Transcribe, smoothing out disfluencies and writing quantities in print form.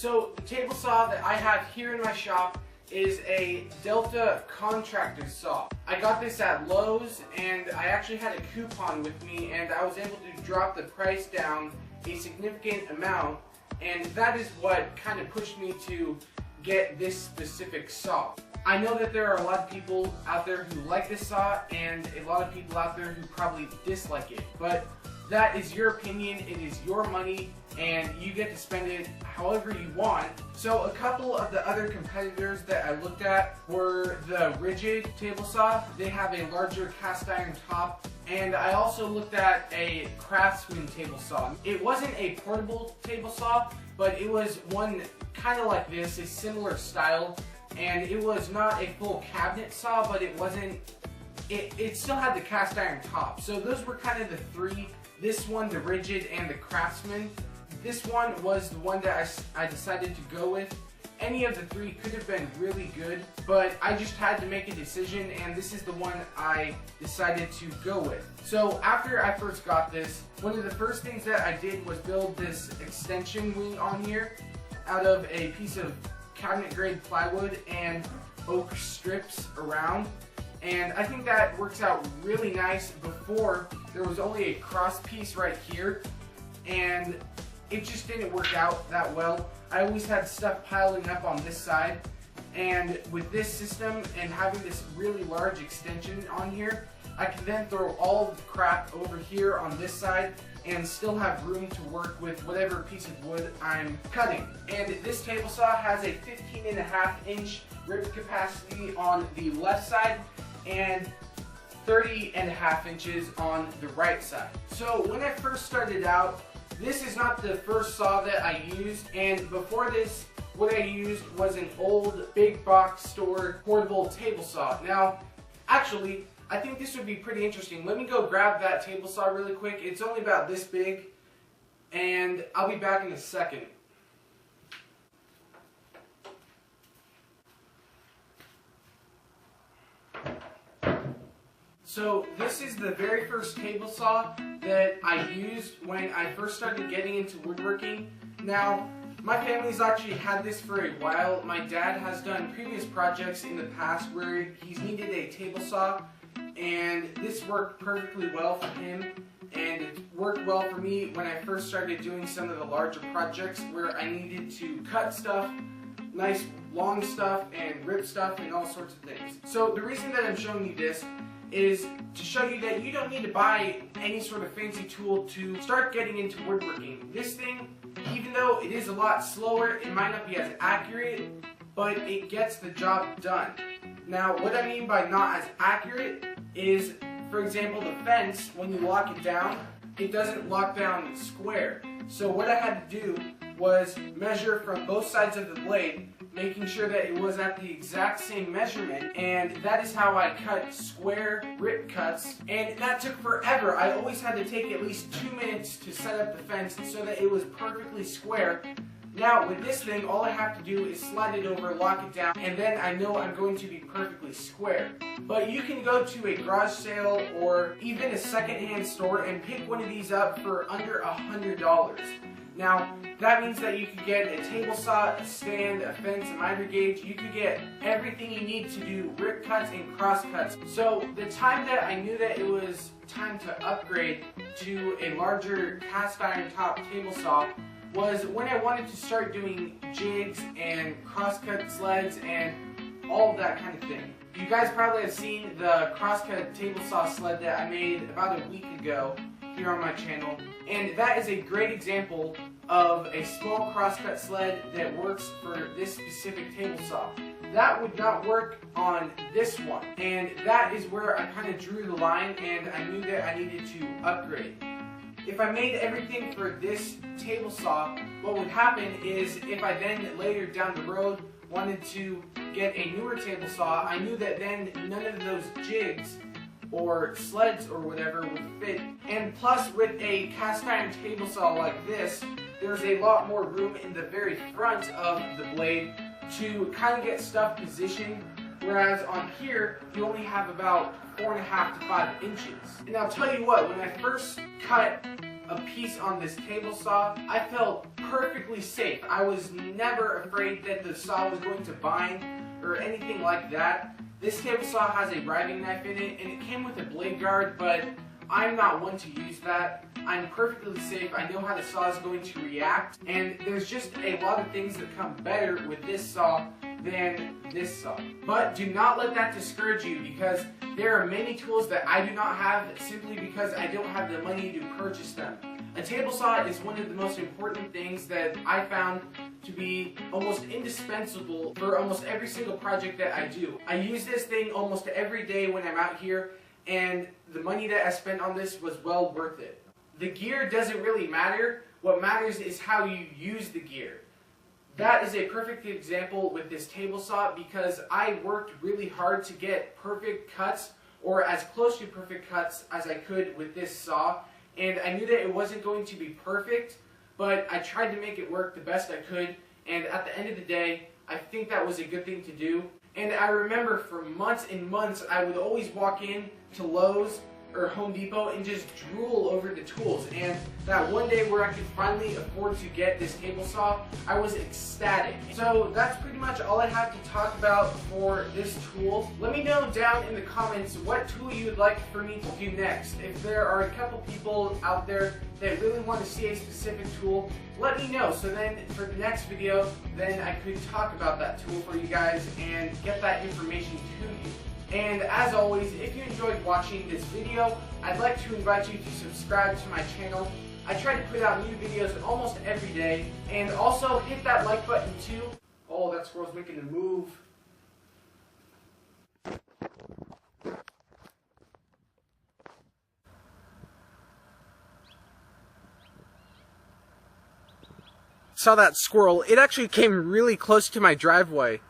So the table saw that I have here in my shop is a Delta contractor saw. I got this at Lowe's and I actually had a coupon with me and I was able to drop the price down a significant amount, and that is what kind of pushed me to get this specific saw. I know that there are a lot of people out there who like this saw and a lot of people out there who probably dislike it, but that is your opinion, it is your money, and you get to spend it however you want. So a couple of the other competitors that I looked at were the Ridgid table saw. They have a larger cast iron top. And I also looked at a Craftsman table saw. It wasn't a portable table saw, but it was one kind of like this, a similar style. And it was not a full cabinet saw, but it wasn't, it still had the cast iron top. So those were kind of the three. This one, the Ridgid, and the Craftsman. This one was the one that I decided to go with. Any of the three could have been really good, but I just had to make a decision, and this is the one I decided to go with. So after I first got this, one of the first things that I did was build this extension wing on here out of a piece of cabinet grade plywood and oak strips around. And I think that works out really nice. Before, there was only a cross piece right here, and it just didn't work out that well. I always had stuff piling up on this side, and with this system and having this really large extension on here, I can then throw all of the crap over here on this side and still have room to work with whatever piece of wood I'm cutting. And this table saw has a 15.5-inch rip capacity on the left side and 30.5 inches on the right side. So when I first started out, this is not the first saw that I used, and before this, what I used was an old big box store portable table saw. Now, actually, I think this would be pretty interesting. Let me go grab that table saw really quick. It's only about this big, and I'll be back in a second. So this is the very first table saw that I used when I first started getting into woodworking. Now, my family's actually had this for a while. My dad has done previous projects in the past where he's needed a table saw, and this worked perfectly well for him, and it worked well for me when I first started doing some of the larger projects where I needed to cut stuff, nice long stuff, and rip stuff, and all sorts of things. So the reason that I'm showing you this is to show you that you don't need to buy any sort of fancy tool to start getting into woodworking. This thing, even though it is a lot slower, it might not be as accurate, but it gets the job done. Now, what I mean by not as accurate is, for example, the fence, when you lock it down, it doesn't lock down square. So what I had to do was measure from both sides of the blade, making sure that it was at the exact same measurement, and that is how I cut square rip cuts, and that took forever. I always had to take at least 2 minutes to set up the fence so that it was perfectly square. Now with this thing, all I have to do is slide it over, lock it down, and then I know I'm going to be perfectly square. But you can go to a garage sale or even a secondhand store and pick one of these up for under $100. Now, that means that you could get a table saw, a stand, a fence, a miter gauge. You could get everything you need to do rip cuts and cross cuts. So the time that I knew that it was time to upgrade to a larger cast iron top table saw was when I wanted to start doing jigs and crosscut sleds and all of that kind of thing. You guys probably have seen the crosscut table saw sled that I made about a week ago here on my channel, and that is a great example of a small crosscut sled that works for this specific table saw. That would not work on this one, and that is where I kind of drew the line, and I knew that I needed to upgrade. If I made everything for this table saw, what would happen is if I then later down the road wanted to get a newer table saw, I knew that then none of those jigs or sleds or whatever would fit. And plus, with a cast iron table saw like this, there's a lot more room in the very front of the blade to kind of get stuff positioned, whereas on here you only have about 4.5 to 5 inches. And I'll tell you what, when I first cut a piece on this table saw, I felt perfectly safe. I was never afraid that the saw was going to bind or anything like that. This table saw has a riving knife in it, and it came with a blade guard, but I'm not one to use that. I'm perfectly safe. I know how the saw is going to react, and there's just a lot of things that come better with this saw than this saw. But do not let that discourage you, because there are many tools that I do not have simply because I don't have the money to purchase them. A table saw is one of the most important things that I found to be almost indispensable for almost every single project that I do. I use this thing almost every day when I'm out here, and the money that I spent on this was well worth it. The gear doesn't really matter. What matters is how you use the gear. That is a perfect example with this table saw, because I worked really hard to get perfect cuts, or as close to perfect cuts as I could with this saw, and I knew that it wasn't going to be perfect, but I tried to make it work the best I could, and at the end of the day, I think that was a good thing to do. And I remember for months and months, I would always walk in to Lowe's or Home Depot and just drool over the tools. And that one day where I could finally afford to get this table saw, I was ecstatic. So that's pretty much all I have to talk about for this tool. Let me know down in the comments what tool you would like for me to do next. If there are a couple people out there that really want to see a specific tool, let me know. So then for the next video, then I could talk about that tool for you guys and get that information to you. And as always, if you enjoyed watching this video, I'd like to invite you to subscribe to my channel. I try to put out new videos almost every day. And also hit that like button too. Oh, that squirrel's making a move. Saw that squirrel. It actually came really close to my driveway.